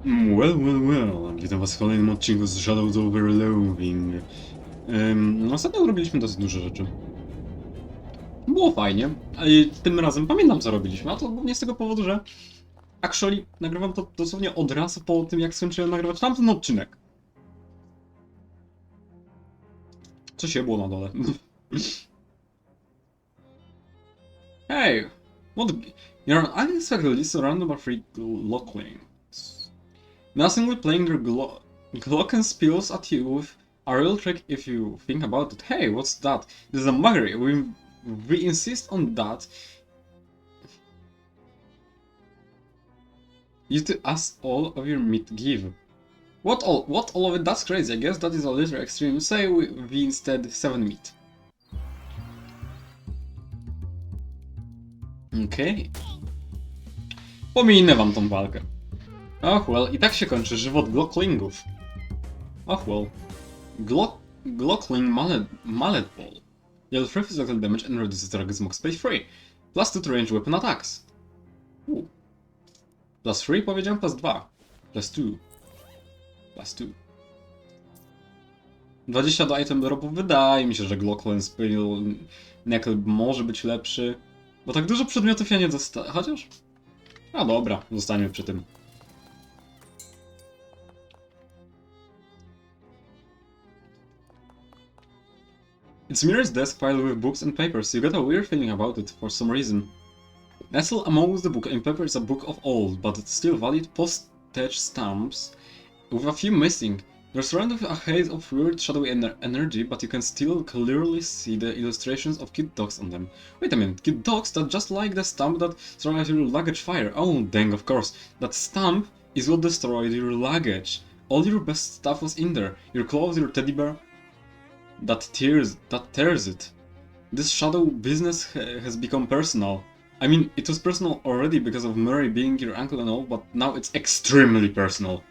Well. Witam was w kolejnym odcinku z Shadows over Loathing. Ostatnio robiliśmy dosyć dużo rzeczy. Było fajnie, ale tym razem pamiętam co robiliśmy, a to głównie z tego powodu, że actually nagrywam to dosłownie od razu po tym, jak skończyłem nagrywać tamten odcinek. Co się było na dole? Hey! What? You're unexpectedly surrounded by free Locklings. Nothing with playing their Glocken spills at you with a real trick if you think about it. Hey, what's that? This is a muggery. We insist on that. You to us all of your meat give. What all of it? That's crazy. I guess that is a little extreme. Say we instead 7 meat. Okej. Pominę wam tą walkę. Och well, i tak się kończy żywot Glocklingów. Och well. Glockling Mallet Ball. Deal 3 physical damage and reduces target smoke space free. Plus 2 to range weapon attacks. Plus 3 powiedziałem, plus 2. Plus 2. Plus 2. 20 do item dropu. Wydaje mi się, że Glockling Spill Neckle może być lepszy. Bo tak dużo przedmiotów ja nie dostanę. Chociaż? A dobra, zostańmy przy tym. It's Mirror's desk filled with books and papers. You got a weird feeling about it for some reason. Nestled amongst the book and paper is a book of old, but still valid postage stamps, with a few missing. They're surrounded with a haze of weird shadowy energy, but you can still clearly see the illustrations of cute dogs on them. Wait a minute, cute dogs? That's just like the stamp that destroyed your luggage fire. Oh, dang, of course. That stamp is what destroyed your luggage. All your best stuff was in there. Your clothes, your teddy bear. That tears it. This shadow business has become personal. I mean, it was personal already because of Murray being your uncle and all, but now it's extremely personal.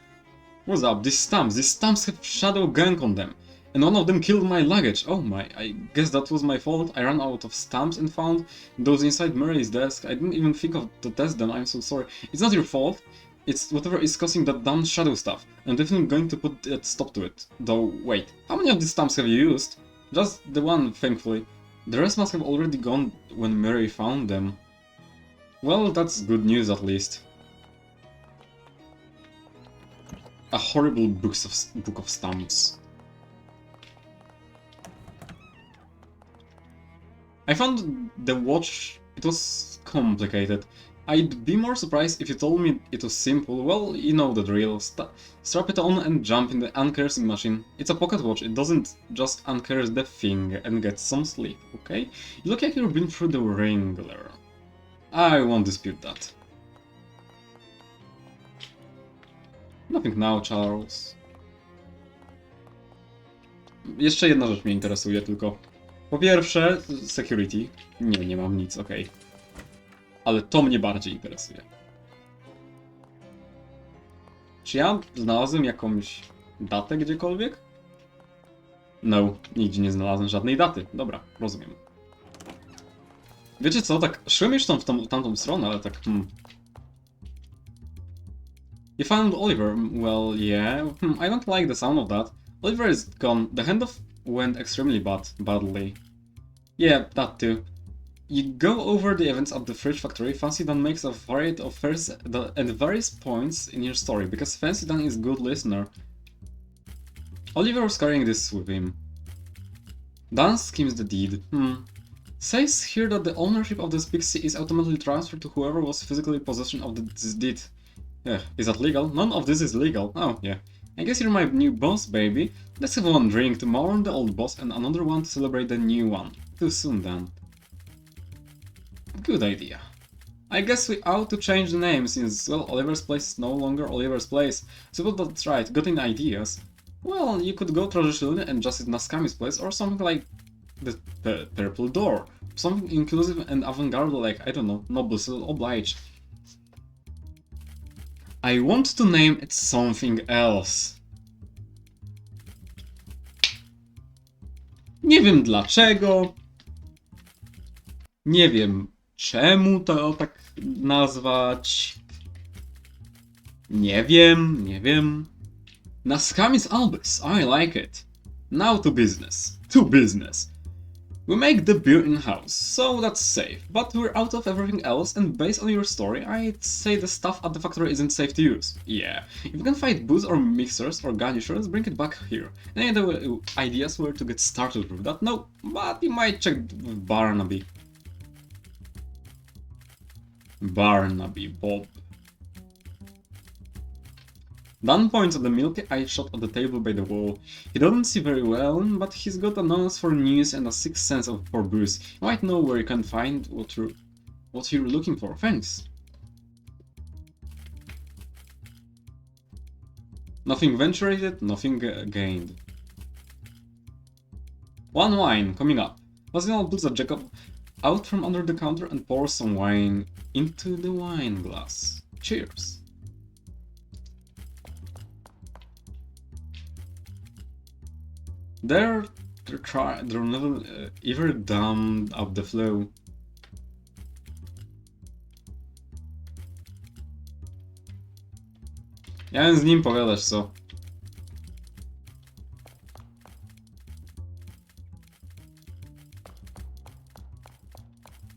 What's up? These stamps have shadow gang on them. And one of them killed my luggage. Oh my, I guess that was my fault. I ran out of stamps and found those inside Murray's desk. I didn't even think of to test them, I'm so sorry. It's not your fault. It's whatever is causing that damn shadow stuff. I'm definitely going to put a stop to it. Though, wait, how many of these stamps have you used? Just the one, thankfully. The rest must have already gone when Murray found them. Well, that's good news at least. A horrible book of stamps. I found the watch, it was complicated. I'd be more surprised if you told me it was simple. Well, you know the drill. Strap it on and jump in the uncursing machine. It's a pocket watch, it doesn't just uncurse the thing and get some sleep, okay? You look like you've been through the wrangler. I won't dispute that. Nothing now, Charles. Jeszcze jedna rzecz mnie interesuje tylko. Po pierwsze, security. Nie mam nic, okej. Ale to mnie bardziej interesuje. Czy ja znalazłem jakąś datę gdziekolwiek? No, nigdzie nie znalazłem żadnej daty. Dobra, rozumiem. Wiecie co, tak szłem już w tamtą stronę, ale tak You found Oliver? Well, yeah. I don't like the sound of that. Oliver is gone. The handoff went extremely badly. Yeah, that too. You go over the events at the Fridge Factory. Fancy Dan makes a variety of firsts at various points in your story, because Fancy Dan is a good listener. Oliver was carrying this with him. Dan schemes the deed. Says here that the ownership of this big sea is automatically transferred to whoever was physically in possession of this deed. Is that legal? None of this is legal. Oh, yeah. I guess you're my new boss, baby. Let's have one drink to mourn the old boss and another one to celebrate the new one. Too soon, then. Good idea. I guess we ought to change the name since, well, Oliver's Place is no longer Oliver's Place. So well, that's right, got any ideas? Well, you could go traditionally and just in Naskami's place or something like the Purple Door. Something inclusive and avant-garde like, I don't know, nobles will oblige. I want to name it something else. Nie wiem dlaczego. Nie wiem czemu to tak nazwać. Nie wiem, nie wiem. Na scam is Albus, I like it. Now to business. To business. We make the beer in-house, so that's safe, but we're out of everything else, and based on your story, I'd say the stuff at the factory isn't safe to use. Yeah, if you can find booze or mixers or garnishers, bring it back here. Any other ideas where to get started with that? No, but you might check with Barnaby. Barnaby, Bob. Dan points at the milky eye shot on the table by the wall. He doesn't see very well, but he's got a nose for news and a sixth sense for booze. You might know where you can find what you're looking for. Thanks. Nothing ventured, nothing gained. One wine coming up. Basil pulls a Jacob out from under the counter and pours some wine into the wine glass. Cheers. They're never ever dammed up the flow. Ja wiem z nim pogadać, co?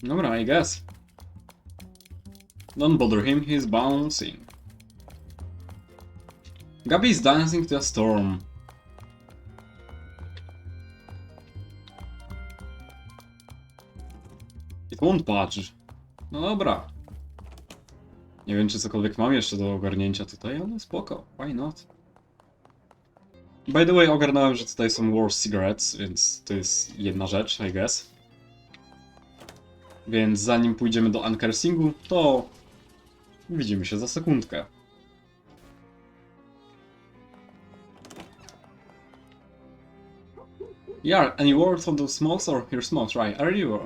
Dobra, I guess. Don't bother him, he's bouncing. Gabby's dancing to a storm. It won't budge. No dobra. Nie wiem, czy cokolwiek mam jeszcze do ogarnięcia tutaj, ale spoko, why not? By the way, ogarnąłem, że tutaj są worse cigarettes, więc to jest jedna rzecz, I guess. Więc zanim pójdziemy do uncursingu, to widzimy się za sekundkę. Yeah, any word from those smokes or your smokes, right? Are you?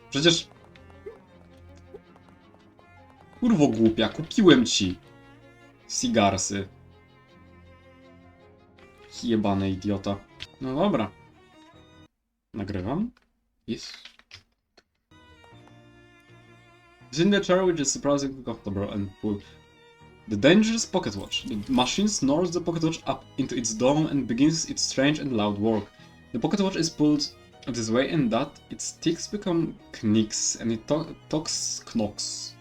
Przecież... Kurwo głupia, kupiłem ci cigarsy. Jebany idiota. No dobra. Nagrywam. Yes. It's in the chair which is surprisingly comfortable and pull. The dangerous pocket watch. The machine snores the pocket watch up into its dome and begins its strange and loud work. The pocket watch is pulled this way and that, its ticks become knicks and it talks knocks.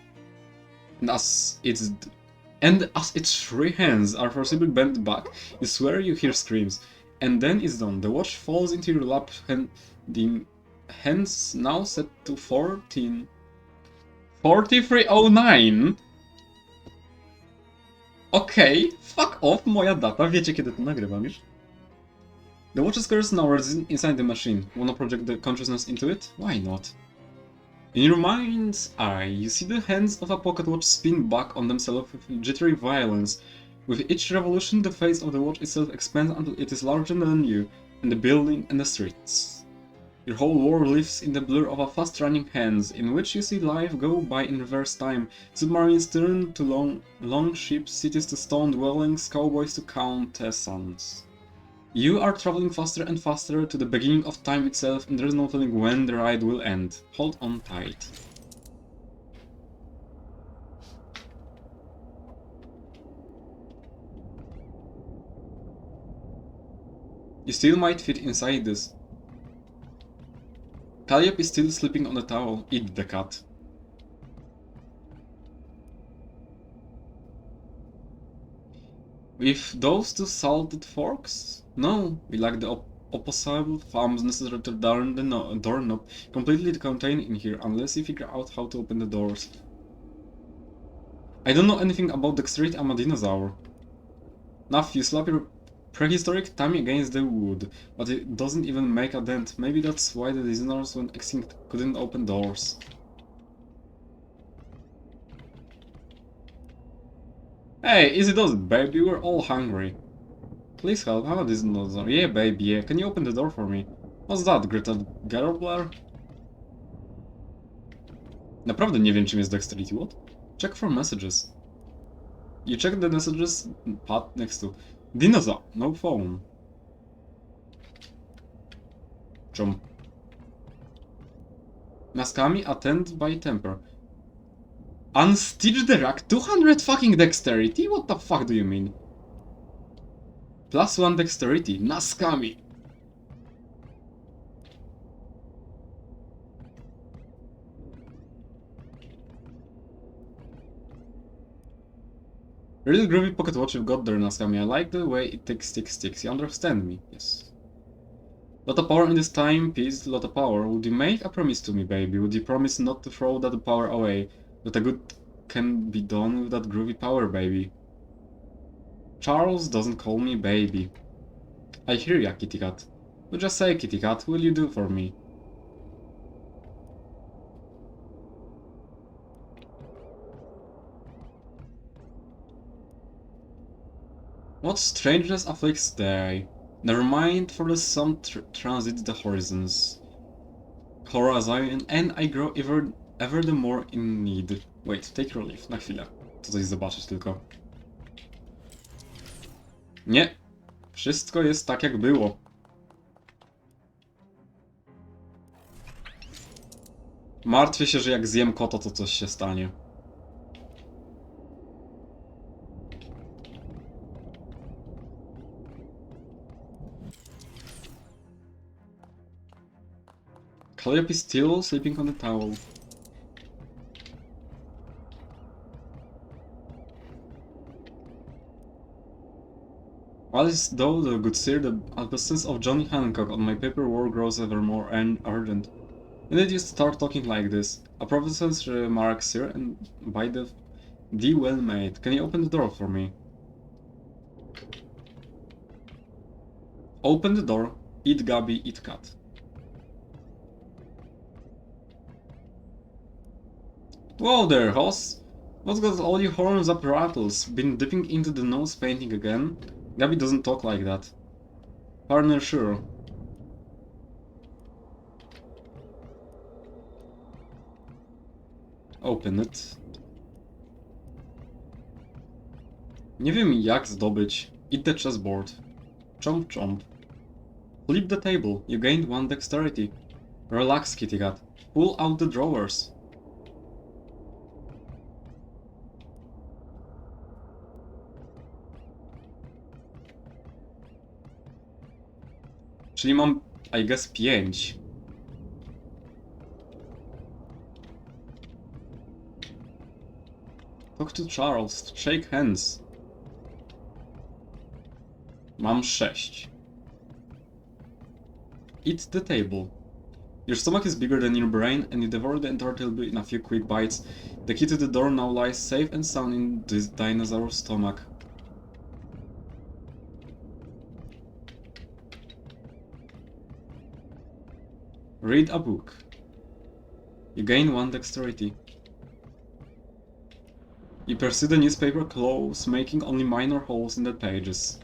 And as its three hands are forcibly bent back, you swear you hear screams. And then it's done. The watch falls into your lap, and the hands now set to 4309. Okej, fuck off, moja data. Wiecie, kiedy to nagrywam już? The watch's curse now resides inside the machine. Wanna project the consciousness into it? Why not? In your mind's eye, you see the hands of a pocket watch spin back on themselves with jittery violence. With each revolution, the face of the watch itself expands until it is larger than you, and the building and the streets. Your whole world lives in the blur of a fast-running hands, in which you see life go by in reverse time. Submarines turn to long ships, cities to stone dwellings, cowboys to countessans. You are traveling faster and faster to the beginning of time itself, and there is no telling when the ride will end. Hold on tight. You still might fit inside this. Calliope is still sleeping on the towel. Eat the cat. With those two salted forks? No, we lack the opposable thumbs necessary to turn the doorknob completely contained in here, unless you figure out how to open the doors. I don't know anything about dexterity, I'm a dinosaur. Nuff, you slap your prehistoric tummy against the wood, but it doesn't even make a dent. Maybe that's why the dinosaurs went extinct couldn't open doors. Hey, easy does it, baby, we're all hungry. Please help, I'm a dinosaur. Yeah, baby, yeah. Can you open the door for me? What's that, Greta Garobler? Naprawdę nie wiem, czym jest dexterity, what? Check for messages. You check the messages pad next to dinosaur, no phone. Jump. Maskami attend by temper. Unstitch the rack, 200 fucking dexterity? What the fuck do you mean? +1 dexterity, Naskami. Really groovy pocket watch you've got there, Naskami. I like the way it ticks. You understand me? Yes. Lot of power in this timepiece, lot of power. Would you make a promise to me, baby? Would you promise not to throw that power away? That a good can be done with that groovy power, baby. Charles doesn't call me baby. I hear ya, kitty cat. But just say, kitty cat, will you do for me? What strangeness afflicts they? Never mind, for the sun transits the horizons. And I grow ever the more in need. Wait, take relief, na chwilę. To coś zobaczyć tylko. Nie. Wszystko jest tak jak było. Martwię się, że jak zjem kota, to coś się stanie. Calliope is still sleeping on the towel. Alice, though, the good sir, the absence of Johnny Hancock on my paperwork grows ever more urgent. When did you start talking like this? A professor's remark, sir, and by the well made. Can you open the door for me? Open the door. Eat Gabby, eat cat. Whoa there, Hoss! What's got all you horns up rattles? Been dipping into the nose painting again? Gabby doesn't talk like that. Partner, sure. Open it. Nie wiem jak zdobyć. Eat the chessboard. Chomp chomp. Flip the table. You gained 1 dexterity. Relax, kitty cat. Pull out the drawers. Czyli mam, I guess, 5. Talk to Charles. Shake hands. Mam 6. Eat the table. Your stomach is bigger than your brain, and you devour the entire table in a few quick bites. The key to the door now lies safe and sound in this dinosaur's stomach. Read a book. You gain 1 dexterity. You pursue the newspaper close, making only minor holes in the pages.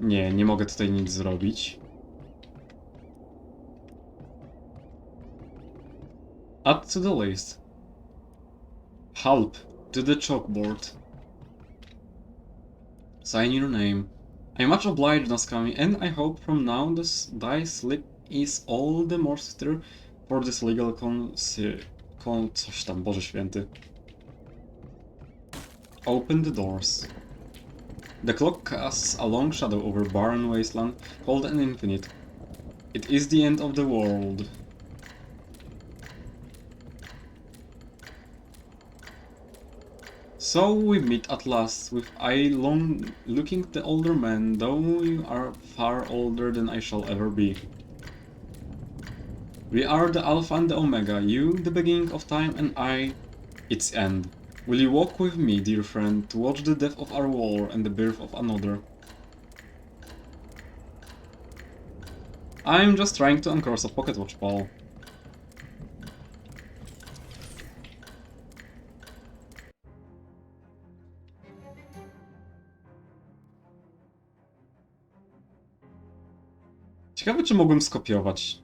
Nie mogę tutaj nic zrobić. Add to the list. Help to the chalkboard. Sign your name. I'm much obliged, Naskami, and I hope from now thy slip is all the more sweeter for this legal coś tam, Boże Święty. Open the doors. The clock casts a long shadow over barren wasteland, cold and infinite. It is the end of the world. So we meet at last, with I looking the older man, though you are far older than I shall ever be. We are the Alpha and the Omega, you the beginning of time and I its end. Will you walk with me, dear friend, to watch the death of our war and the birth of another? I'm just trying to uncross a pocket watch, Paul. Ciekawe, czy mogłem skopiować.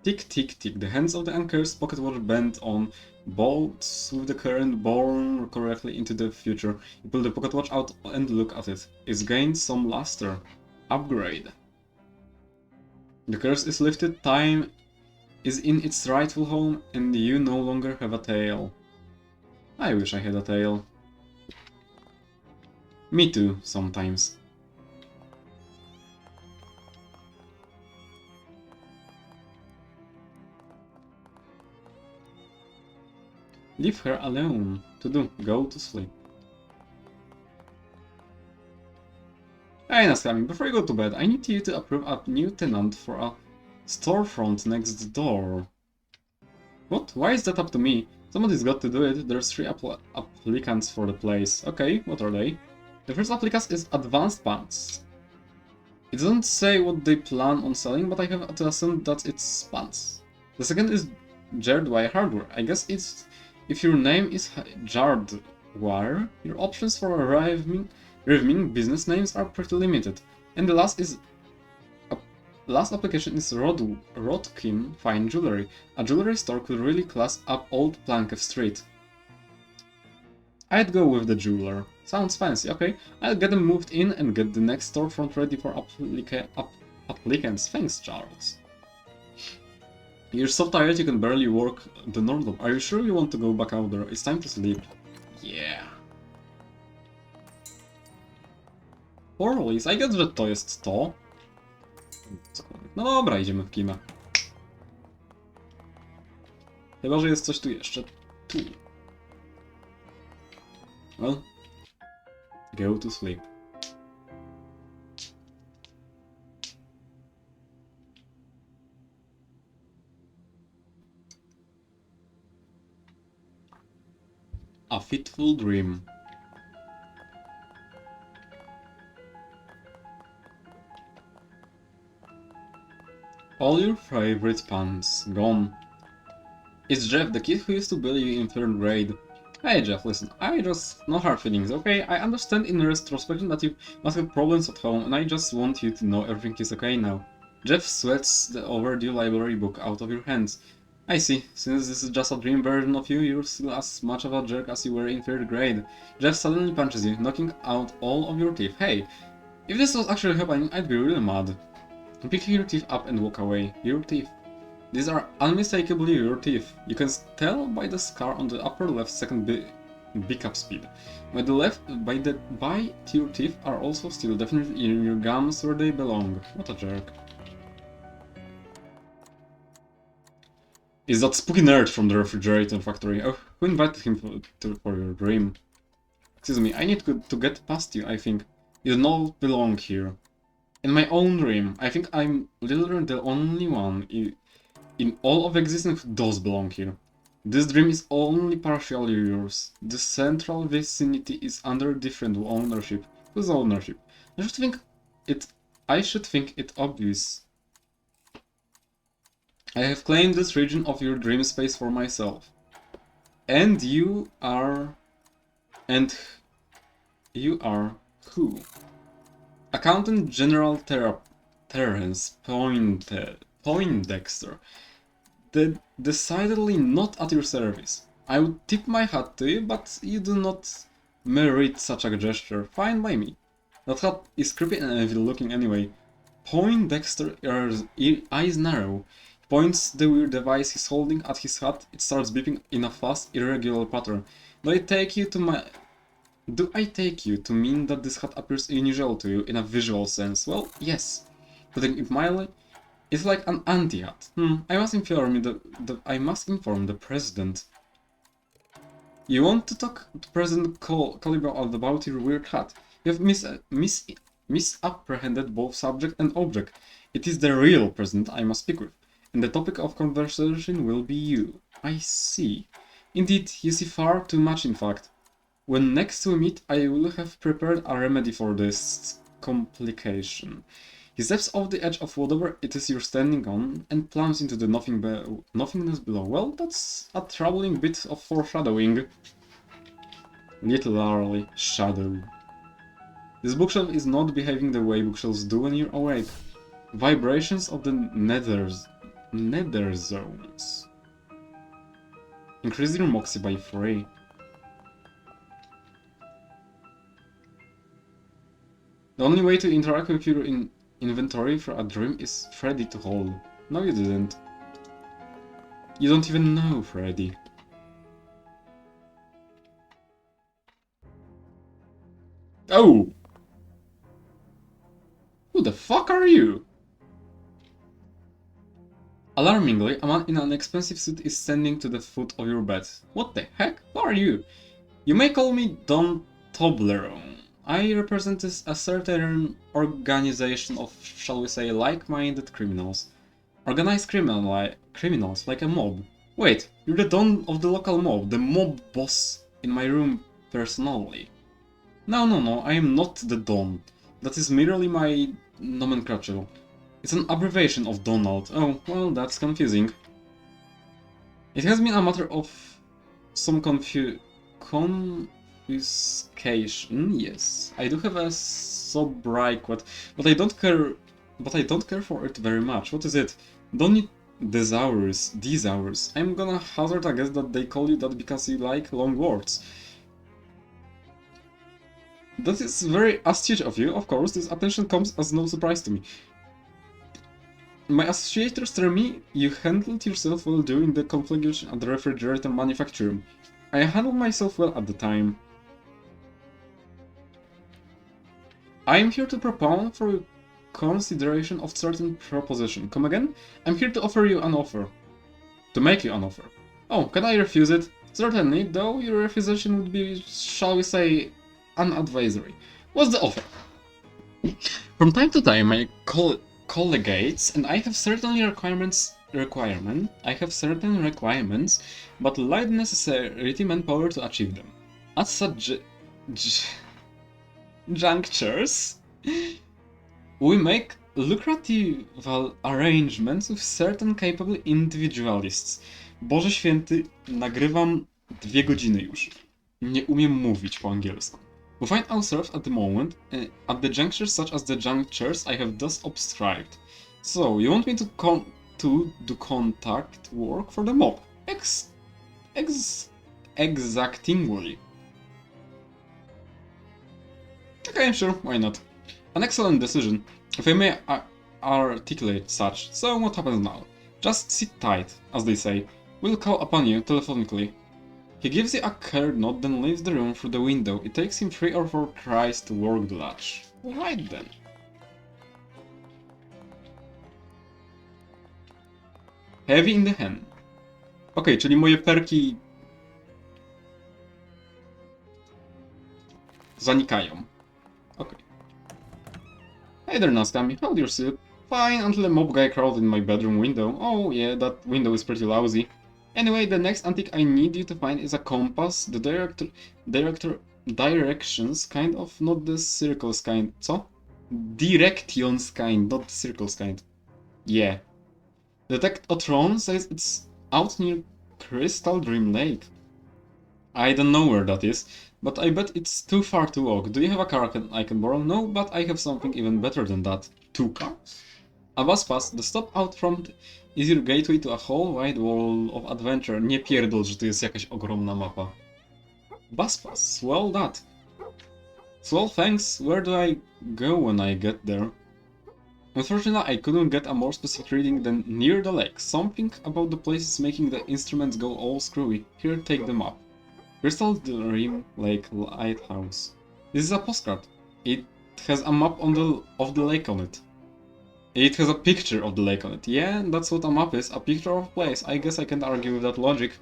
Tick, tick, tick. The hands of the uncursed pocket watch bent on bolts with the current born correctly into the future. You pull the pocket watch out and look at it. It's gained some luster. Upgrade. The curse is lifted, time is in its rightful home, and you no longer have a tail. I wish I had a tail. Me too, sometimes. Leave her alone. To do, go to sleep. Hey Naskami, before you go to bed, I need you to approve a new tenant for a storefront next door. What? Why is that up to me? Somebody's got to do it. There's 3 applicants for the place. Okay, what are they? The first applicant is Advanced Pants. It doesn't say what they plan on selling, but I have to assume that it's pants. The second is Jardwire Hardware. I guess it's... if your name is Jardwire, your options for arriving business names are pretty limited. And the last application is Rodkin Fine Jewelry. A jewelry store could really class up Old Plankev Street. I'd go with the jeweler. Sounds fancy, okay. I'll get them moved in and get the next storefront ready for applicants. Thanks, Charles. You're so tired you can barely work the normal. Are you sure you want to go back out there? It's time to sleep. Yeah. Orlis, I guess, że to jest to. No dobra, idziemy w kina. Chyba, że jest coś tu jeszcze. Tu. Well, go to sleep. A fitful dream. All your favorite puns gone. It's Jeff, the kid who used to bully you in 3rd grade. Hey Jeff, listen, no hard feelings, okay? I understand in retrospection that you must have problems at home, and I just want you to know everything is okay now. Jeff sweats the overdue library book out of your hands. I see, since this is just a dream version of you, you're still as much of a jerk as you were in 3rd grade. Jeff suddenly punches you, knocking out all of your teeth. Hey, if this was actually happening, I'd be really mad. Pick your teeth up and walk away. Your teeth. These are unmistakably your teeth. You can tell by the scar on the upper left second pickup speed. By the bite, your teeth are also still definitely in your gums where they belong. What a jerk. Is that spooky nerd from the refrigerator factory? Oh, who invited him for your dream? Excuse me, I need to get past you, I think. You don't belong here. In my own dream, I think I'm literally the only one in all of existence who does belong here. This dream is only partially yours. The central vicinity is under different ownership. Whose ownership? I should think it obvious. I have claimed this region of your dream space for myself. And you are who? Accountant General Terence Poindexter. Decidedly not at your service. I would tip my hat to you, but you do not merit such a gesture. Fine by me. That hat is creepy and evil looking anyway. Poindexter's eyes narrow. He points the weird device he's holding at his hat. It starts beeping in a fast, irregular pattern. Do I take you to mean that this hat appears unusual to you in a visual sense? Well, yes. Putting it mildly, it's like an anti-hat. I must inform the president. You want to talk to President Caliber about your weird hat? You have misapprehended both subject and object. It is the real president I must speak with, and the topic of conversation will be you. I see. Indeed, you see far too much, in fact. When next we meet, I will have prepared a remedy for this complication. He steps off the edge of whatever it is you're standing on and plunges into the nothingness below. Well, that's a troubling bit of foreshadowing. Literally, shadow. This bookshelf is not behaving the way bookshelves do when you're awake. Vibrations of the nether zones. Increase your moxie by 3. The only way to interact with your inventory for a dream is Freddy to hold. No, you didn't. You don't even know Freddy. Oh! Who the fuck are you? Alarmingly, a man in an expensive suit is standing to the foot of your bed. What the heck? Who are you? You may call me Don Toblerone. I represent a certain organization of, shall we say, like-minded criminals. Organized criminals, like a mob. Wait, you're the Don of the local mob, the mob boss in my room personally. No, I am not the Don. That is merely my nomenclature. It's an abbreviation of Donald. Oh, well, that's confusing. It has been a matter of some confuscation. Yes, I do have a sobriquet, but I don't care. But I don't care for it very much. What is it? Don't need these hours. I'm gonna hazard a guess that they call you that because you like long words. That is very astute of you, of course. This attention comes as no surprise to me. My associators tell me you handled yourself well during the conflagration at the refrigerator manufacturer. I handled myself well at the time. I am here to propound for your consideration of certain proposition. Come again? I'm here to offer you an offer. To make you an offer. Oh, can I refuse it? Certainly, though your refusal would be, shall we say, unadvisory. What's the offer? From time to time, my colleagues and I have certain requirements, but lack the necessary manpower to achieve them. At such junctures, we make lucrative arrangements with certain capable individualists. Boże święty, nagrywam 2 godziny już. Nie umiem mówić po angielsku. We find ourselves at the moment at the junctures such as the junctures I have thus obscribed. So, you want me to do contact work for the mob? Exactingly. Okay, sure, why not? An excellent decision, if I may articulate such. So, what happens now? Just sit tight, as they say. We'll call upon you telephonically. He gives you a curt nod, then leaves the room through the window. It takes him 3 or 4 tries to work the latch. Right then. Heavy in the hand. Okej, czyli moje perki zanikają. Okej. Hey there, Naskami. How'd your suit? Fine, until a mob guy crawled in my bedroom window. Oh yeah, that window is pretty lousy. Anyway, the next antique I need you to find is a compass, the directions kind of, not the circles kind. Co? Directions kind, not the circles kind. Yeah. The Tech-O-Tron says it's out near Crystal Dream Lake. I don't know where that is, but I bet it's too far to walk. Do you have a car I can borrow? No, but I have something even better than that. 2 cars? A bus pass, the stop out front is your gateway to a whole wide world of adventure. Nie pierdol, że tu jest jakaś ogromna mapa. Bus pass, swell that. Swell thanks, where do I go when I get there? Unfortunately, I couldn't get a more specific reading than near the lake. Something about the place is making the instruments go all screwy. Here, take the map. Crystal Dream Lake Lighthouse. This is a postcard. It has a map of the lake on it. It has a picture of the lake on it. Yeah, that's what a map is. A picture of a place. I guess I can't argue with that logic.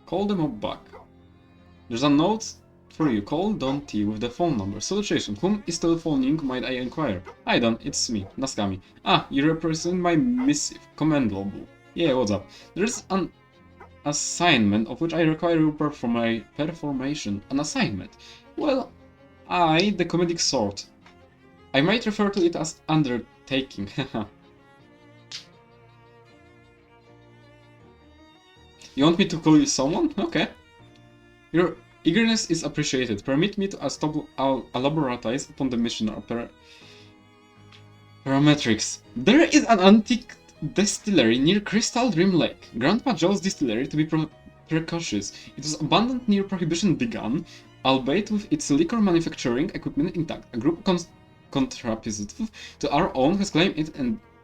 Call them up back. There's a note for you. Call Don T with the phone number. Salutation. Whom is telephoning, might I inquire? Hi Don, it's me, Naskami. Ah, you represent my missive. Commendable. Yeah, what's up? There's an assignment of which I require your performation. An assignment? Well, the comedic sort. I might refer to it as undertaking. You want me to call you someone? Okay. Your eagerness is appreciated. Permit me to elaboratize upon the mission Parametrics. There is an antique distillery near Crystal Dream Lake. Grandpa Joe's distillery, to be precautious. It was abandoned near Prohibition began, albeit with its liquor manufacturing equipment intact. A group contrapositive to our own has claimed it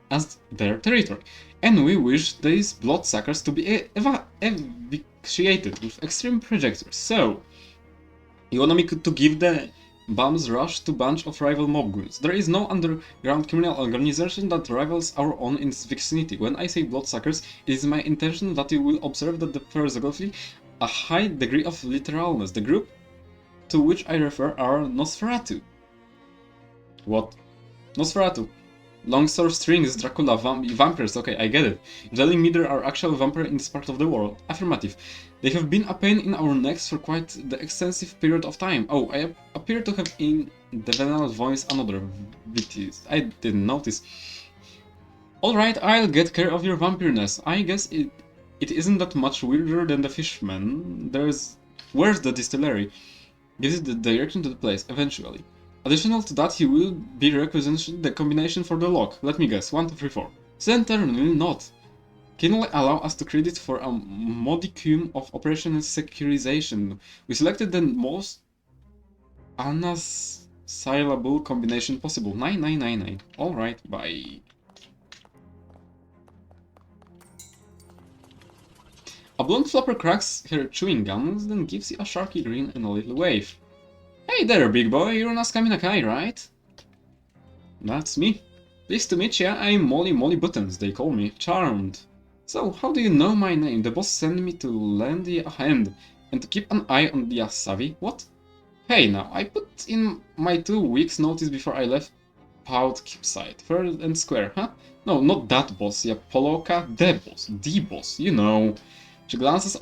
as their territory, and we wish these bloodsuckers to be eviscerated with extreme projectors. So, you want me to give the bums rush to bunch of rival mob goons. There is no underground criminal organization that rivals our own in this vicinity. When I say bloodsuckers, it is my intention that you will observe that there is a high degree of literalness. The group to which I refer are Nosferatu. What? Nosferatu. Longsword strings, Dracula, vampires, okay, I get it. You're telling me there are actual vampires in this part of the world? Affirmative. They have been a pain in our necks for quite the extensive period of time. Oh, I appear to have in the venal voice another vitties. I didn't notice. Alright, I'll get care of your vampireness. I guess it isn't that much weirder than the fishman. Where's the distillery? Gives it the direction to the place, eventually. Additional to that, he will be requisitioned the combination for the lock. Let me guess, 1, 2, 3, 4. Certainly not. Can you allow us to credit for a modicum of operational securization? We selected the most unassailable combination possible. 9999. Alright, bye. A blonde flapper cracks her chewing gums, then gives you a sharky grin and a little wave. Hey there, big boy, you're Naskami Nakai, right? That's me. Pleased to meet ya, I'm Molly Buttons, they call me. Charmed. So, how do you know my name? The boss sent me to lend you a hand, and to keep an eye on the savvy. What? Hey now, I put in my 2 weeks notice before I left Pout Keepside. Fair and square, huh? No, not that boss, ya Poloka, the boss, you know. She glances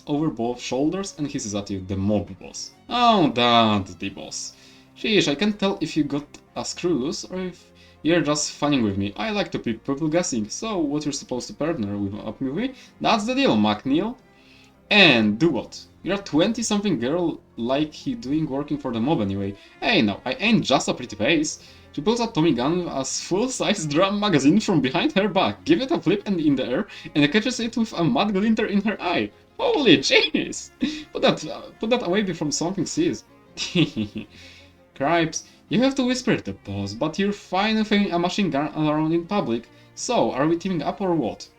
over both shoulders and hisses at you, the mob boss. Oh, that's the boss. Sheesh, I can't tell if you got a screw loose or if you're just funning with me. I like to keep people guessing, so what you're supposed to partner with up with me? That's the deal, McNeil. And do what? You're a 20-something girl like he doing working for the mob anyway. Hey now, I ain't just a pretty face. She pulls a Tommy gun with a full-size drum magazine from behind her back, give it a flip and in the air, and catches it with a mad glinter in her eye. Holy jeez! Put that away from something sees. Cripes, you have to whisper it, the boss, but you're fine with a machine gun around in public. So, are we teaming up or what?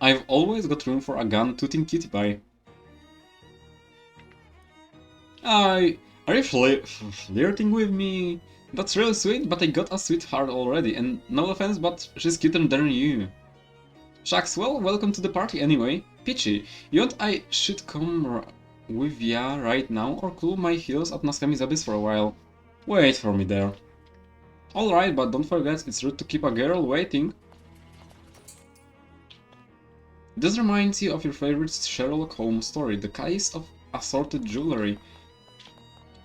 I've always got room for a gun tooting cutie pie. Are you flirting with me? That's really sweet, but I got a sweetheart already, and no offense, but she's cuter than you. Shucks, well, welcome to the party anyway. Peachy, you want I should come with ya right now, or cool my heels at Naskami's Abyss for a while? Wait for me there. Alright, but don't forget, it's rude to keep a girl waiting. This reminds you of your favorite Sherlock Holmes story, the case of assorted jewelry.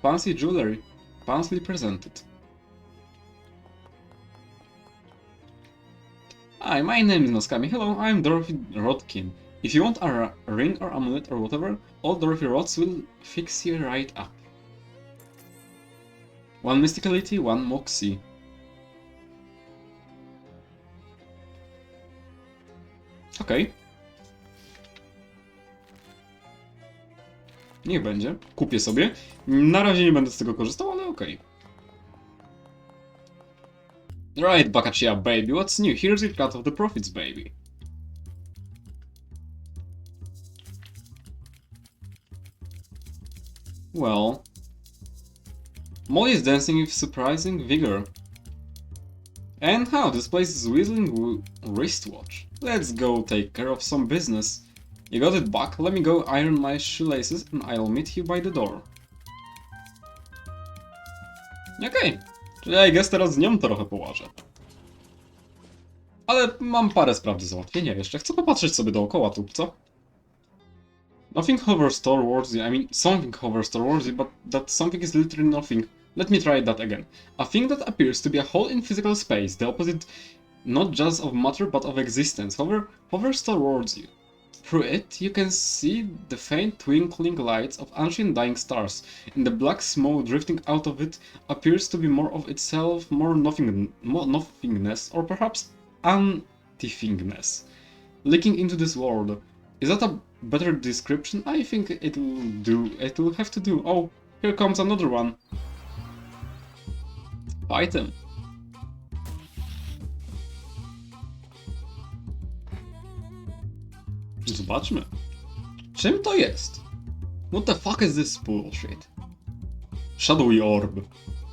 Fancy jewelry, fancily presented. Hi, my name is Naskami. Hello, I'm Dorothy Rodkin. If you want a ring or amulet or whatever, old Dorothy Rods will fix you right up. 1 mysticality, 1 moxie. Okej. Niech będzie. Kupię sobie. Na razie nie będę z tego korzystał, ale okej. Right, Bakachia baby, what's new? Here's your cut of the profits, baby. Well... Molly is dancing with surprising vigor. And how? This place is whistling wristwatch. Let's go take care of some business. You got it, Buck. Let me go iron my shoelaces and I'll meet you by the door. Okej. Czyli I guess teraz z nią trochę połażę. Ale mam parę spraw do załatwienia jeszcze. Chcę popatrzeć sobie dookoła tu, co? Nothing hovers towards you. I mean, something hovers towards you, but that something is literally nothing. Let me try that again. A thing that appears to be a hole in physical space, the opposite not just of matter but of existence, hovers towards you. Through it, you can see the faint twinkling lights of ancient dying stars, and the black smoke drifting out of it appears to be more of itself, more nothingness, or perhaps anti-thingness, leaking into this world. Is that a better description? I think it'll do. It'll have to do. Oh, here comes another one. Fight him. Zobaczmy. Czym to jest? What the fuck is this bullshit? Shadowy orb.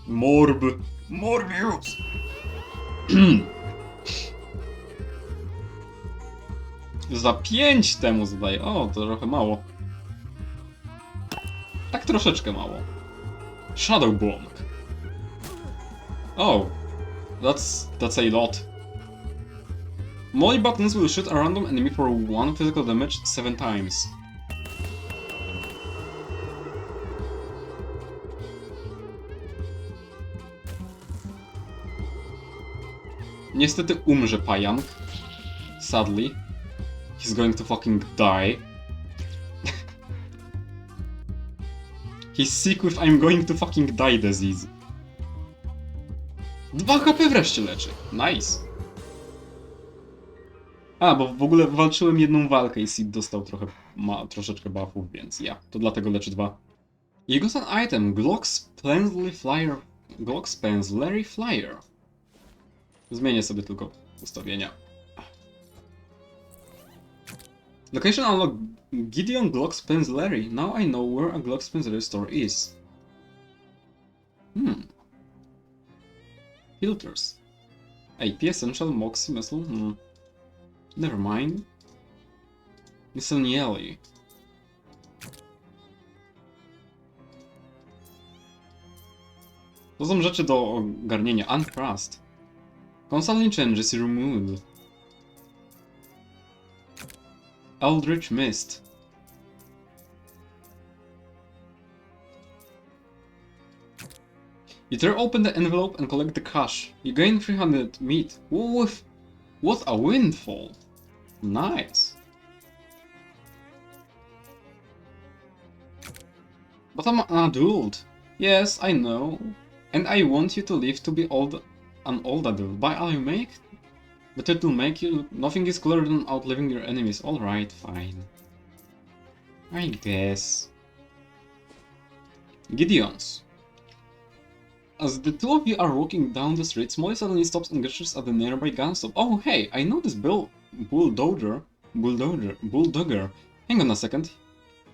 Morbius. Za 5 temu zdaje. O, to trochę mało. Tak troszeczkę mało. Shadow Bonk. Oh, that's a lot. Molly buttons will shoot a random enemy for 1 physical damage 7 times. Niestety umrze pająk. Sadly. He's going to fucking die. He's sick with I'm going to fucking die disease. 2 HP wreszcie leczy. Nice. A, bo w ogóle walczyłem jedną walkę i Sid dostał troszeczkę buffów, więc ja. To dlatego leczy 2. You got an item. Glock's Penslery Flyer. Zmienię sobie tylko ustawienia. Location unlocked. Gideon Glock's Penslery. Now I know where a Glock's Penslery store is. Filters. AP Essential, Moxie, Missile. Never mind. Miscellaneally. To są rzeczy do ogarnienia. Uncrust. Constantly changes your mood. Eldritch Mist. You tear open the envelope and collect the cash. You gain 300 meat. Woof! What a windfall! Nice. But I'm an adult. Yes, I know. And I want you to live to be an old adult. But it'll make you. Nothing is cooler than outliving your enemies. Alright, fine. I guess. Gideon's. As the two of you are walking down the street, Molly suddenly stops and gestures at the nearby gun stop. Oh, hey, I know this bulldogger. Hang on a second.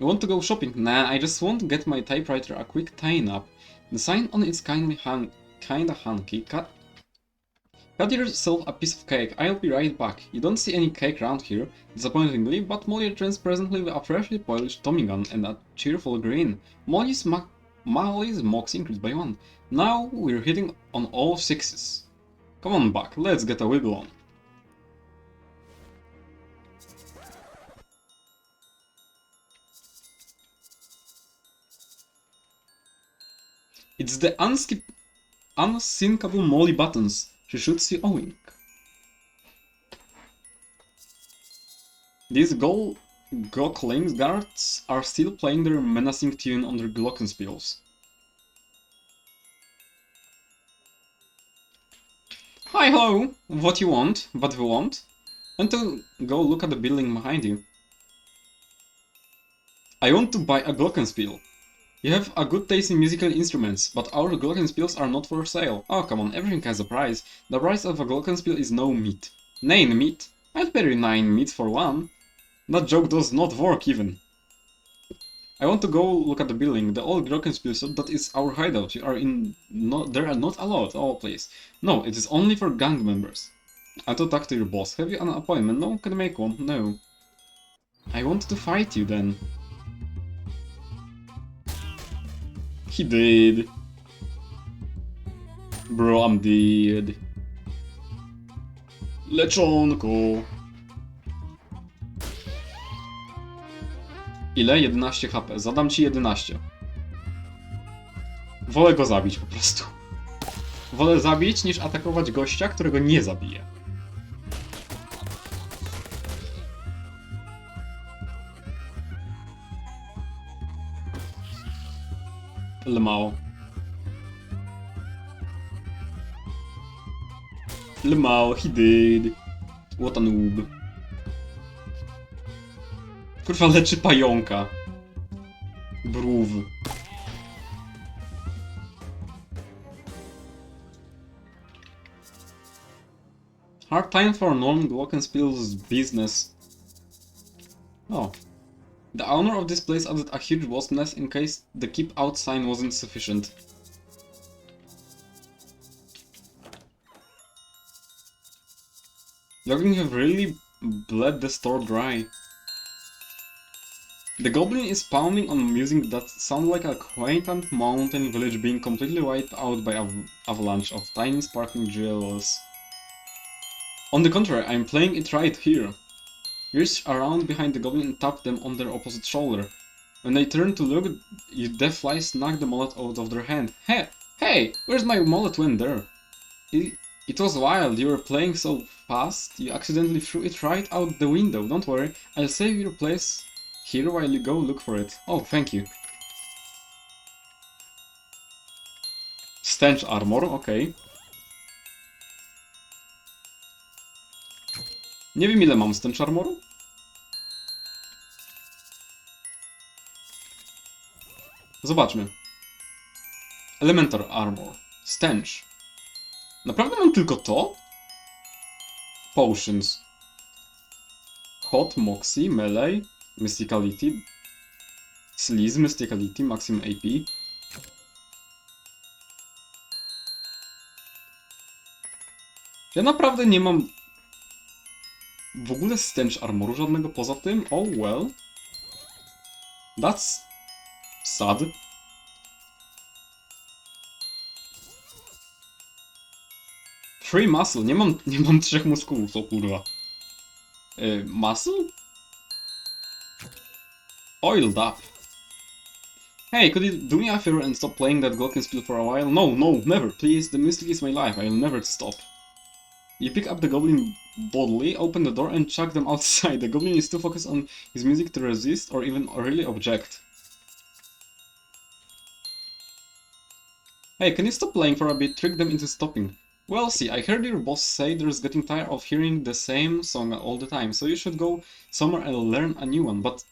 You want to go shopping? Nah, I just want to get my typewriter a quick tie-up. The sign on it's kinda hunky. Cut yourself a piece of cake. I'll be right back. You don't see any cake around here, disappointingly, but Molly returns presently with a freshly polished Tommy gun and a cheerful grin. Molly's Moxie increased by 1. Now we're hitting on all 6s. Come on back, let's get a wiggle on. It's the unsinkable Molly Buttons. She shoots you a wink. These Gocklings guards are still playing their menacing tune on their glockenspiels. Hi, hello! What you want? What we want? Want to go look at the building behind you? I want to buy a glockenspiel. You have a good taste in musical instruments, but our glockenspiels are not for sale. Oh, come on, everything has a price. The price of a glockenspiel is no meat. 9 meat? I'd pay you 9 meat for one. That joke does not work even. I want to go look at the building. The old glockenspiel shop, that is our hideout. There are not allowed. Oh, please. No, it is only for gang members. I want to talk to your boss. Have you an appointment? No, can I make one? No. I wanted to fight you then. He did. Bro, I'm dead. Leczonko. Ile? 11 HP. Zadam ci 11. Wolę go zabić po prostu. Wolę zabić niż atakować gościa, którego nie zabiję. Lemao. Lemao, he did. What a noob. Kurwa, leczy pająka. Brów. Hard time for non-glockenspiel's business. Oh. The owner of this place added a huge wasp nest in case the keep out sign wasn't sufficient. Logging have really bled the store dry. The goblin is pounding on music that sounds like a quaint mountain village being completely wiped out by an avalanche of tiny sparkling jewels. On the contrary, I'm playing it right here. Reach around behind the goblin and tap them on their opposite shoulder. When they turn to look, you deftly snag the mullet out of their hand. Hey! Where's my mullet went there? It was wild, you were playing so fast, you accidentally threw it right out the window. Don't worry, I'll save your place here while you go look for it. Oh, thank you. Stench armor, okej. Nie wiem ile mam stench armoru. Zobaczmy. Elemental armor. Stench. Naprawdę mam tylko to? Potions. Hot, Moxie, Melee, Mysticality, Sleaze, Mysticality, Maximum AP. Ja naprawdę nie mam w ogóle stench armoru żadnego poza tym. Oh well. That's sad. Free muscle. Nie mam 3 muskułów, o kurwa. Muscle? Oiled up. Hey, could you do me a favor and stop playing that glockenspiel for a while? No, never. Please, the music is my life. I'll never stop. You pick up the goblin boldly, open the door and chuck them outside. The goblin is too focused on his music to resist or even really object. Hey, can you stop playing for a bit? Trick them into stopping. Well, see, I heard your boss say there's getting tired of hearing the same song all the time, so you should go somewhere and learn a new one. But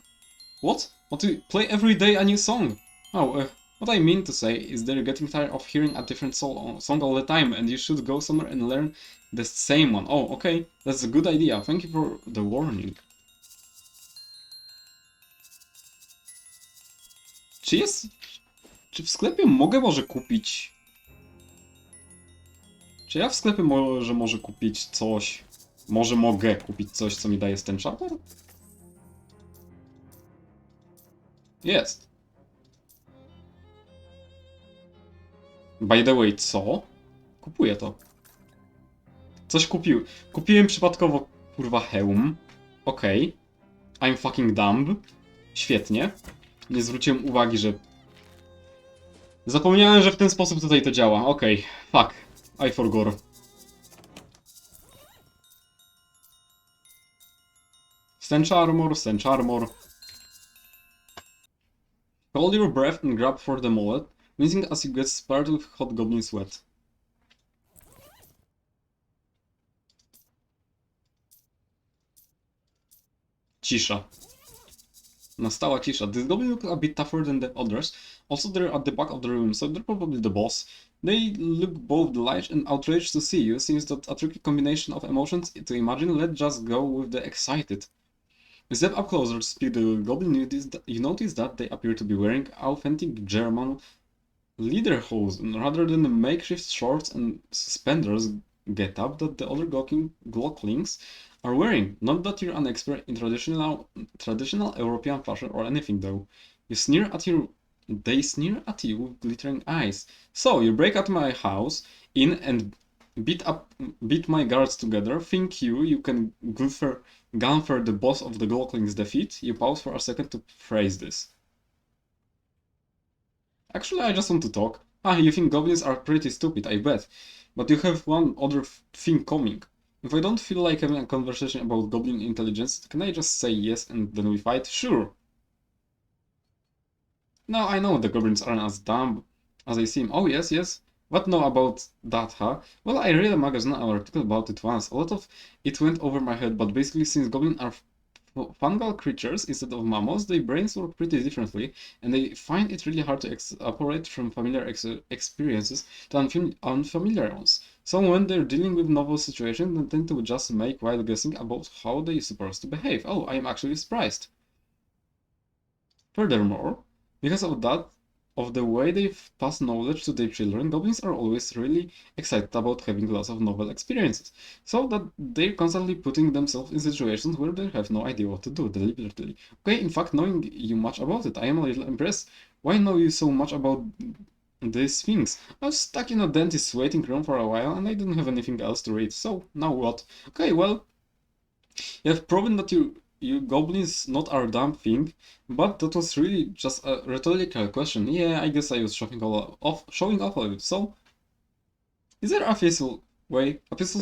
what? Want to play every day a new song? Oh, what I mean to say is they're getting tired of hearing a different song all the time, and you should go somewhere and learn the same one. Oh, okay, that's a good idea. Thank you for the warning. Czy w sklepie mogę może kupić... Czy ja w sklepie może kupić coś... Może mogę kupić coś, co mi daje ten charter? Jest. By the way, co? Kupuję to. Coś kupiłem przypadkowo, kurwa, hełm. Okej. I'm fucking dumb. Świetnie. Nie zwróciłem uwagi, że... Zapomniałem, że w ten sposób tutaj to działa. Okej. Fuck. I forgot. Stench armor. Hold your breath and grab for the mullet, wincing as you get splattered with hot goblin sweat. Cisza. Nastała cisza. This goblin look a bit tougher than the others. Also, they're at the back of the room, so they're probably the boss. They look both delighted and outraged to see you. Seems that a tricky combination of emotions to imagine. Let's just go with the excited. You step up closer to speak to the goblin. You notice that they appear to be wearing authentic German lederhosen rather than the makeshift shorts and suspenders get-up that the other glocklings are wearing. Not that you're an expert in traditional European fashion or anything, though. They sneer at you with glittering eyes. So, you break out my house in and beat my guards together. Think you can gunfer the boss of the Glockling's defeat? You pause for a second to phrase this. Actually, I just want to talk. You think goblins are pretty stupid, I bet. But you have one other thing coming. If I don't feel like having a conversation about goblin intelligence, can I just say yes and then we fight? Sure. No, I know the goblins aren't as dumb as they seem. Oh, yes, yes. What know about that, huh? Well, I read a magazine article about it once. A lot of it went over my head, but basically, since goblins are fungal creatures instead of mammals, their brains work pretty differently, and they find it really hard to operate from familiar experiences to unfamiliar ones. So when they're dealing with novel situations, they tend to just make wild guessing about how they're supposed to behave. Oh, I am actually surprised. Furthermore, because of that, of the way they pass knowledge to their children, goblins are always really excited about having lots of novel experiences, so that they're constantly putting themselves in situations where they have no idea what to do, deliberately. Okay, in fact, knowing you much about it, I am a little impressed. Why know you so much about these things? I was stuck in a dentist's waiting room for a while, and I didn't have anything else to read, so now what? Okay, well, you have proven that you goblins not our dumb thing, but that was really just a rhetorical question. Yeah, I guess I was showing off of it. So, is there a peaceful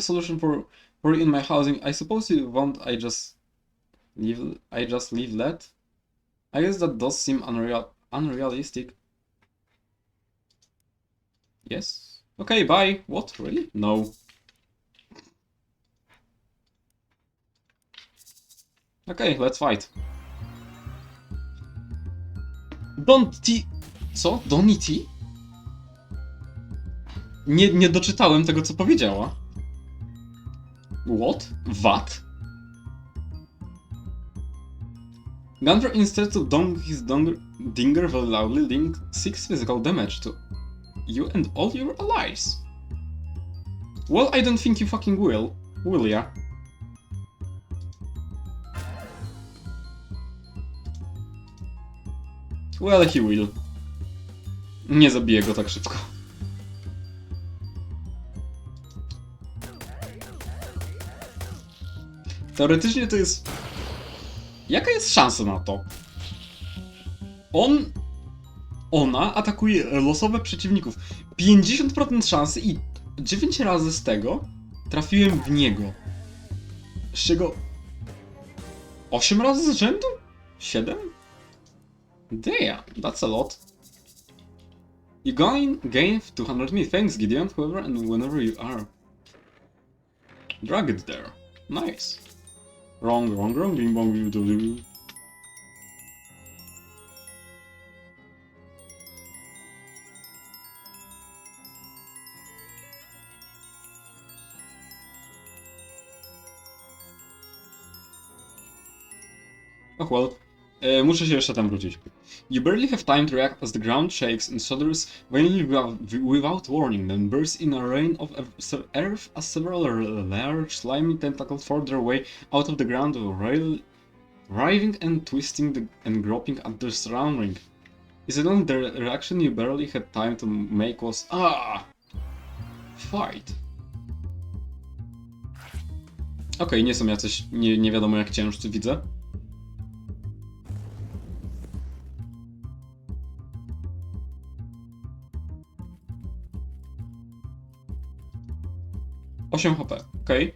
solution for in my housing? I suppose you want I just leave that. I guess that does seem unrealistic. Yes. Okay, bye. What? Really? No. Okay, let's fight. Co? Donity? Nie doczytałem tego, co powiedziała. What? What? Gunter, instead of dong his dinger very loudly, dealing 6 physical damage to you and all your allies. Well, I don't think you fucking will ya? Well, he will. Nie zabiję go tak szybko. Teoretycznie to jest... Jaka jest szansa na to? Ona atakuje losowe przeciwników. 50% szansy i 9 razy z tego trafiłem w niego. Z czego... 8 razy z rzędu? 7? Damn, that's a lot. You gain 200 me. Thanks, Gideon, whoever and whenever you are. Drag it there. Nice. Wrong, bing bong, bing do. Oh well. Muszę się jeszcze tam wrócić. You barely have time to react as the ground shakes and shudders violently without warning, then bursts in a rain of earth as several large slimy tentacles force their way out of the ground, writhing and twisting and groping at their surrounding. Incidentally, the reaction you barely had time to make was fight. Okej, nie są jacyś nie wiadomo jak ciężcy, widzę. Osiem HP, okej.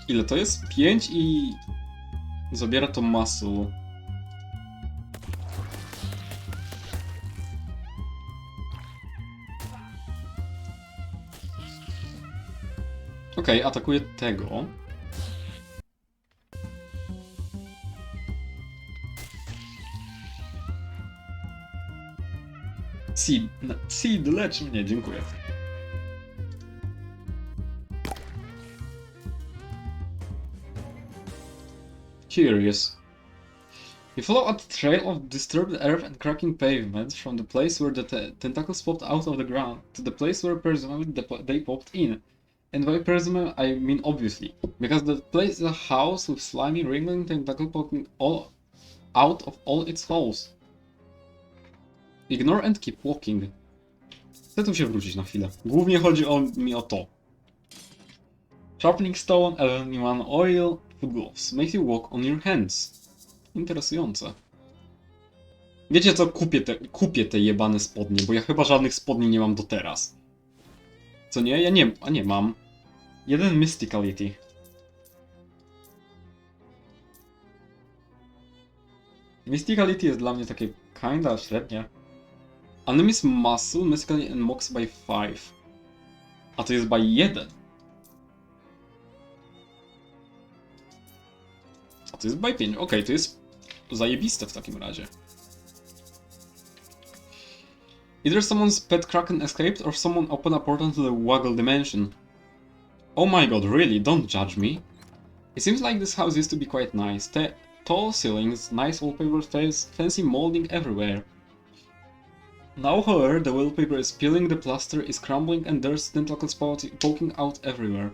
Ile to jest? 5 i... zabiera to muscle. Okej, atakuje tego. Seed, lecz mnie, dziękuję. Curious. You follow a trail of disturbed earth and cracking pavements from the place where the tentacles popped out of the ground to the place where presumably they popped in. And by presumably, I mean obviously, because the place is a house with slimy, wriggling tentacle poking out of all its holes. Ignore and keep walking. Chcę tu się wrócić na chwilę. Głównie chodzi mi o to. Sharpening stone, L1 oil, foot gloves. Makes you walk on your hands. Interesujące. Wiecie co? Kupię te jebane spodnie, bo ja chyba żadnych spodni nie mam do teraz. Co nie? Ja nie... A nie, mam. Jeden Mysticality. Mysticality jest dla mnie takie kinda średnie. Enemies Muscle, Mysticality and Mox by 5. A to jest by 1. A to jest by 5. Okej, to jest zajebiste w takim razie. Either someone's pet kraken escaped or someone opened a portal to the Waggle dimension. Oh my god, really? Don't judge me. It seems like this house used to be quite nice. Tall ceilings, nice wallpaper, fancy molding everywhere. Now, however, the wallpaper is peeling, the plaster is crumbling, and there's tentacles poking out everywhere.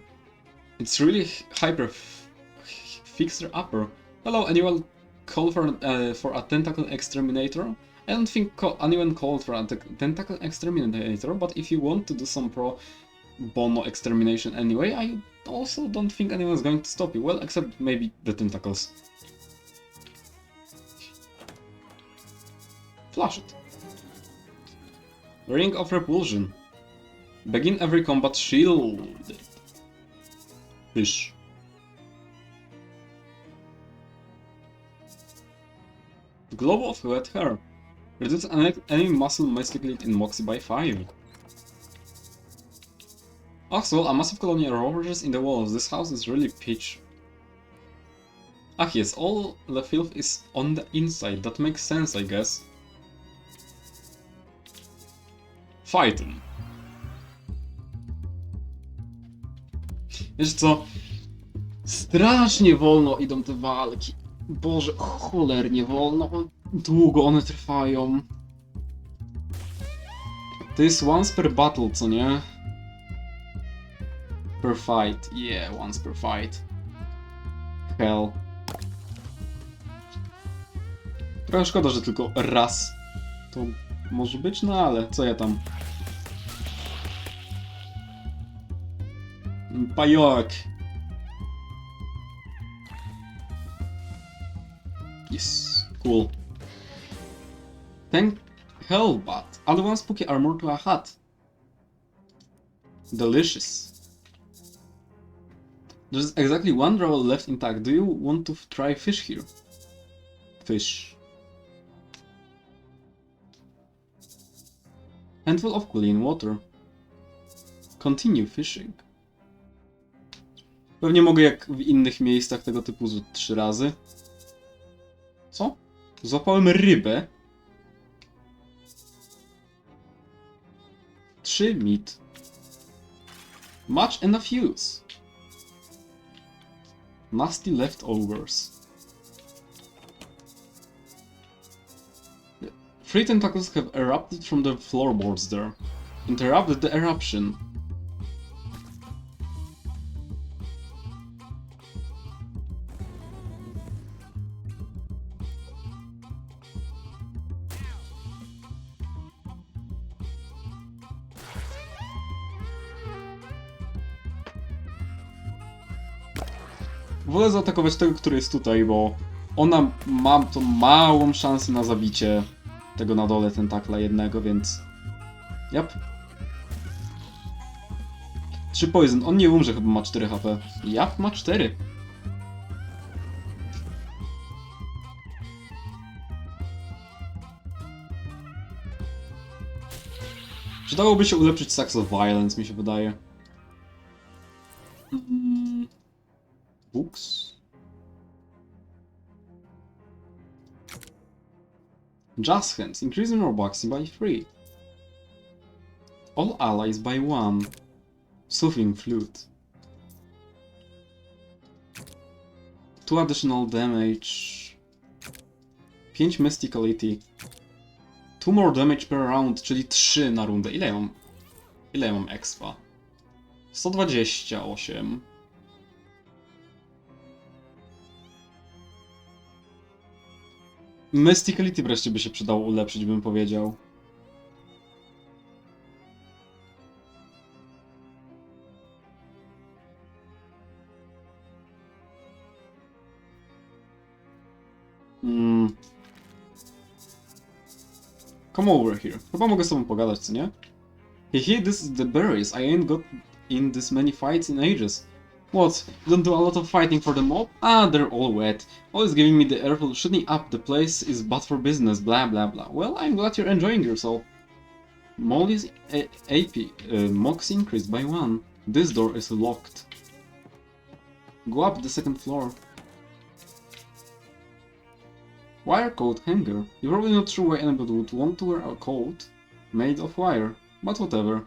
It's really hyper fixer-upper. Hello, anyone call for a tentacle exterminator? I don't think anyone called for a tentacle exterminator, but if you want to do some pro bono extermination anyway, I also don't think anyone's going to stop you. Well, except maybe the tentacles. Flush it. Ring of Repulsion. Begin every combat shielded. Fish. Globe of Wet Hair. Reduce enemy muscle mystically in Moxie by 5. Also, a massive colony of roaches in the walls. This house is really pitch. Ah yes, all the filth is on the inside. That makes sense, I guess. Fight him. Wiesz co? Strasznie wolno idą te walki. Boże, cholernie wolno. Długo one trwają. To jest once per battle, co nie? Per fight. Yeah, once per fight. Hell. Trochę szkoda, że tylko raz to może być, no ale co ja tam. Pajok. Yes, cool. Thank hell, but add one spooky armor to a hat. Delicious. There's exactly one roll left intact. Do you want to try fish here? Fish. Handful of clean water. Continue fishing. Pewnie mogę jak w innych miejscach tego typu 3 razy. Co? Złapałem rybę. 3 meat. Much and a fuse. Nasty leftovers. 3 tentacles have erupted from the floorboards there. Interrupt the eruption. Wolę zaatakować tego, który jest tutaj, bo ona ma tą małą szansę na zabicie tego na dole tentakla jednego, więc... Yep. 3 poison. On nie umrze, chyba ma 4 HP. Yep, ma 4. Przydałoby się ulepszyć Sax of Violence, mi się wydaje. Books. Just Hands. Increasing our boxing by 3. All allies by 1. Soothing Flute. 2 additional damage. 5 Mysticality. 2 more damage per round, czyli 3 na rundę. Ile ja mam expa? 128. Mysticality wreszcie by się przydało ulepszyć, bym powiedział. Come over here. Chyba mogę z tobą pogadać, co nie? Hey, this is the berries. I ain't got in this many fights in ages. What? You don't do a lot of fighting for the mob? Ah, they're all wet. Always giving me the airful. Shut me up, the place is but for business, blah blah blah. Well, I'm glad you're enjoying yourself. Molly's AP, mocks increased by 1. This door is locked. Go up the 2nd floor. Wire coat hanger. You're probably not sure why anybody would want to wear a coat made of wire, but whatever.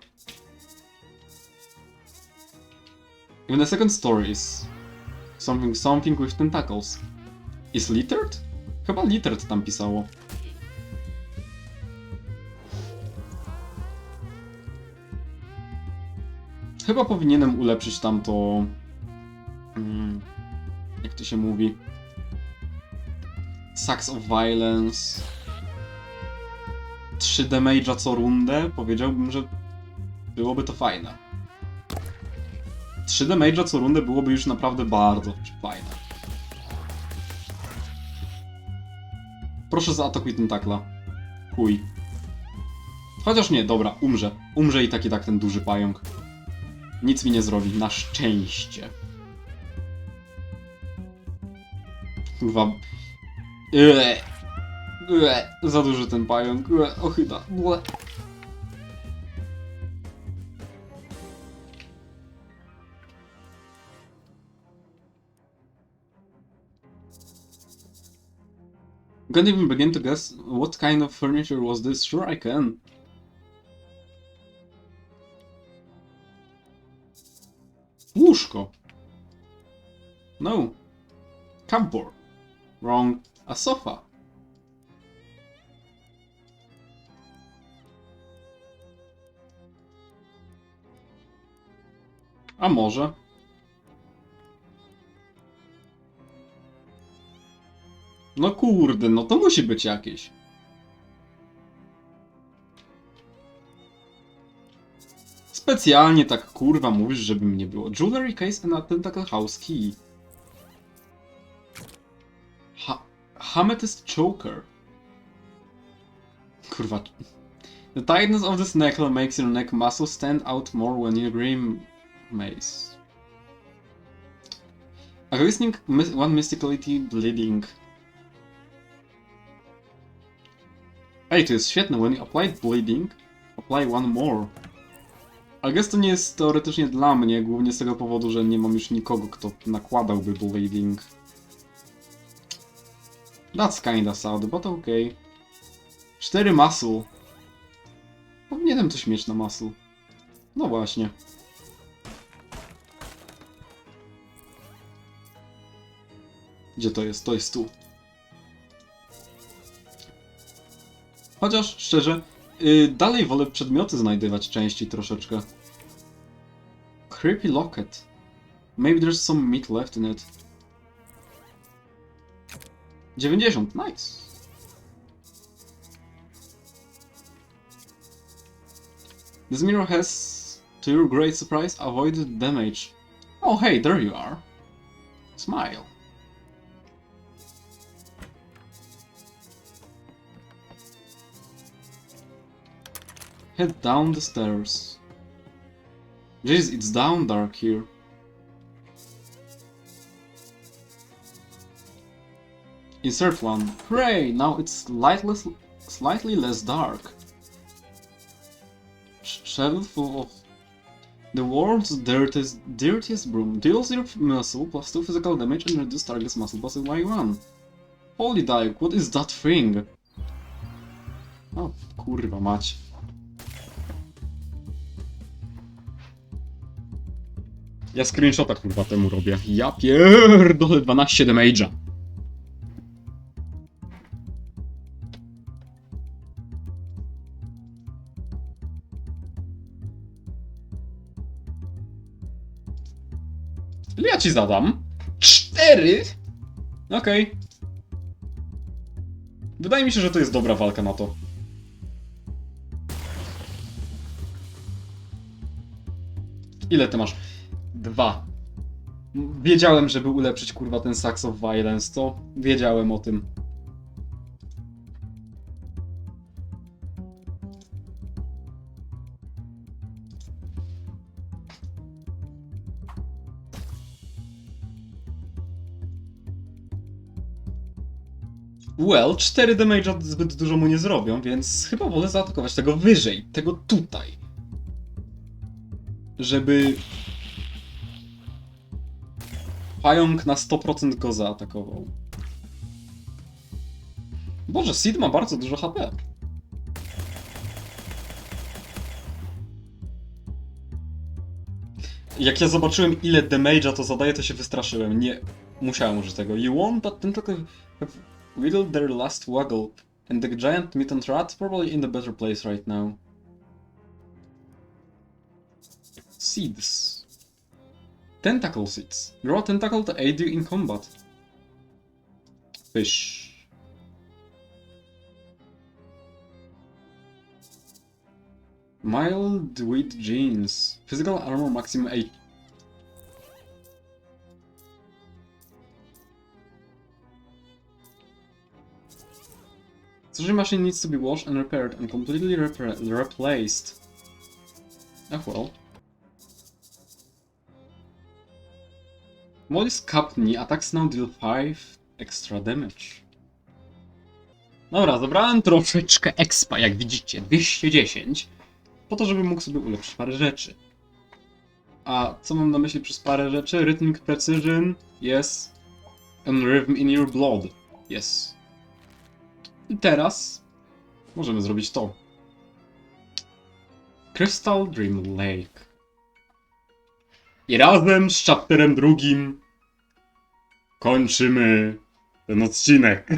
Even the 2nd story is something with tentacles. Is littered? Chyba littered tam pisało. Chyba powinienem ulepszyć tamto... jak to się mówi? Sacks of Violence. 3 damage'a co rundę. Powiedziałbym, że byłoby to fajne. 3 damage'a co rundę byłoby już naprawdę bardzo fajne. Proszę zaatakuj tentakla. Chuj. Chociaż nie, dobra, umrze. Umrze i tak ten duży pająk. Nic mi nie zrobi, na szczęście. Kurwa. Za duży ten pająk. Ochyda. Can't even begin to guess what kind of furniture was this. Sure I can. Łóżko. No. Cupboard. Wrong. A sofa. A może? No kurde, no to musi być jakieś. Specjalnie tak kurwa mówisz, żeby mnie było. Jewelry case and a tentacle house key. Amethyst choker. Kurwa. The tightness of this necklace makes your neck muscle stand out more when you grim maze. A glistening one mysticality bleeding. Ej, to jest świetne. When you apply bleeding, apply one more. I guess to nie jest teoretycznie dla mnie, głównie z tego powodu, że nie mam już nikogo, kto nakładałby bleeding. That's kinda sad, but okay. 4 muscle. Powinienem coś mieć na muscle. No właśnie. Gdzie to jest? To jest tu. Chociaż, szczerze, dalej wolę przedmioty znajdywać częściej troszeczkę. Creepy locket. Maybe there's some meat left in it. 90, nice. This mirror has, to your great surprise, avoided damage. Oh hey, there you are. Smile. Head down the stairs. Jeez, it's down dark here. Insert one. Hooray! Now it's slightly less dark. Shovel full of the world's dirtiest broom. Deals your muscle plus 2 physical damage and reduce target's muscle plus by 1. Holy dike, what is that thing? O, kurwa mać. Ja screenshota kurwa temu robię. Ja pierdolę 12 damage'a. Ile ja ci zadam? 4? Okej. Wydaje mi się, że to jest dobra walka na to. Ile ty masz? 2. Wiedziałem, żeby ulepszyć kurwa ten Sacks of Violence, to wiedziałem o tym. Well, 4 damage'a zbyt dużo mu nie zrobią, więc chyba wolę zaatakować tego wyżej, tego tutaj. Żeby... pająk na 100% go zaatakował. Boże, Sid ma bardzo dużo HP. Jak ja zobaczyłem, ile damage'a to zadaje, to się wystraszyłem. Nie musiałem użyć tego. You won, but tentacle have wiggled their last waggle. And the giant mutant rat probably in the better place right now. Seeds. Tentacle seeds. Grow a tentacle to aid you in combat. Fish. Mild with jeans. Physical armor maximum 8. Surgery machine needs to be washed and repaired and completely replaced. Oh well. Molly's capped knee attacks now deal 5 extra damage. Dobra, zabrałem troszeczkę expa, jak widzicie, 210. Po to, żeby mógł sobie ulepszyć parę rzeczy. A co mam na myśli przez parę rzeczy? Rhythmic Precision, yes. And Rhythm in your blood, yes. I teraz możemy zrobić to. Crystal Dream Lake. I razem z chapterem drugim kończymy ten odcinek.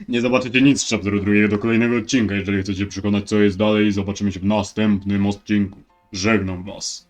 Nie zobaczycie nic z chapteru drugiego do kolejnego odcinka. Jeżeli chcecie przekonać, co jest dalej, zobaczymy się w następnym odcinku. Żegnam was.